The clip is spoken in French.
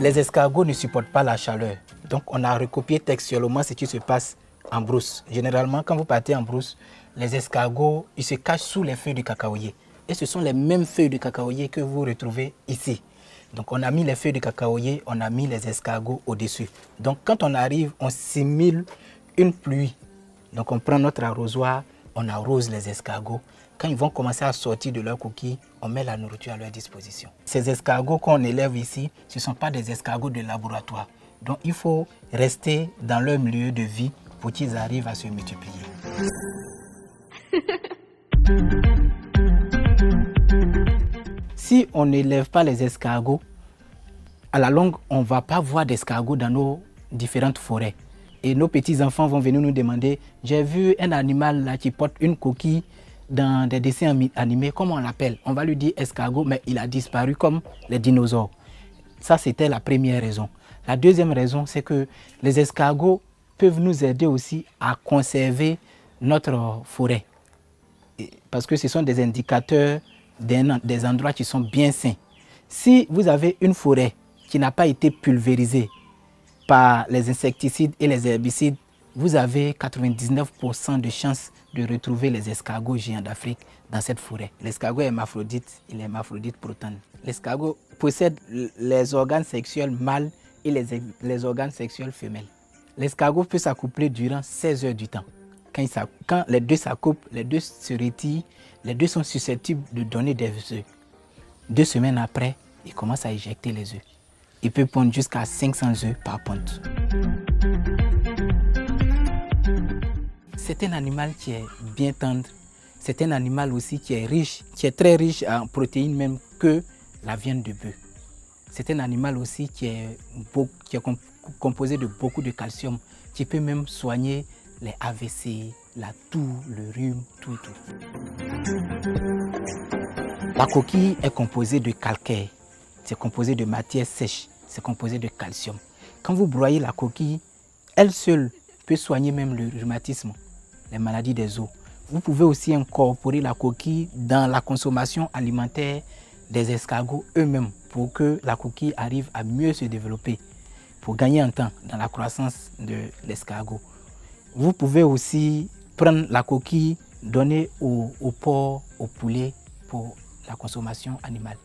Les escargots ne supportent pas la chaleur. Donc on a recopié textuellement ce qui se passe en brousse. Généralement, quand vous partez en brousse, les escargots, ils se cachent sous les feuilles de cacaoyer. Et ce sont les mêmes feuilles de cacaoyer que vous retrouvez ici. Donc on a mis les feuilles de cacaoyer, on a mis les escargots au-dessus. Donc quand on arrive, on simule une pluie. Donc on prend notre arrosoir, on arrose les escargots. Quand ils vont commencer à sortir de leur coquille, on met la nourriture à leur disposition. Ces escargots qu'on élève ici, ce ne sont pas des escargots de laboratoire. Donc il faut rester dans leur milieu de vie pour qu'ils arrivent à se multiplier. Si on n'élève pas les escargots, à la longue, on ne va pas voir d'escargots dans nos différentes forêts. Et nos petits-enfants vont venir nous demander, j'ai vu un animal là qui porte une coquille dans des dessins animés, comment on l'appelle? On va lui dire escargot, mais il a disparu comme les dinosaures. Ça, c'était la première raison. La deuxième raison, c'est que les escargots peuvent nous aider aussi à conserver notre forêt. Parce que ce sont des indicateurs des endroits qui sont bien sains. Si vous avez une forêt qui n'a pas été pulvérisée par les insecticides et les herbicides, vous avez 99% de chances de retrouver les escargots géants d'Afrique dans cette forêt. L'escargot est hermaphrodite, il est hermaphrodite protone. L'escargot possède les organes sexuels mâles et les organes sexuels femelles. L'escargot peut s'accoupler durant 16 heures du temps. Quand les deux s'accouplent, les deux se retirent, les deux sont susceptibles de donner des œufs. 2 semaines après, il commence à éjecter les œufs. Il peut pondre jusqu'à 500 œufs par ponte. C'est un animal qui est bien tendre. C'est un animal aussi qui est riche, qui est très riche en protéines même que la viande de bœuf. C'est un animal aussi qui est composé de beaucoup de calcium, qui peut même soigner les AVC, la toux, le rhume, tout. La coquille est composée de calcaire, c'est composé de matière sèche, c'est composé de calcium. Quand vous broyez la coquille, elle seule peut soigner même le rhumatisme, les maladies des os. Vous pouvez aussi incorporer la coquille dans la consommation alimentaire des escargots eux-mêmes pour que la coquille arrive à mieux se développer, pour gagner en temps dans la croissance de l'escargot. Vous pouvez aussi prendre la coquille, donner au porc, au poulet pour la consommation animale.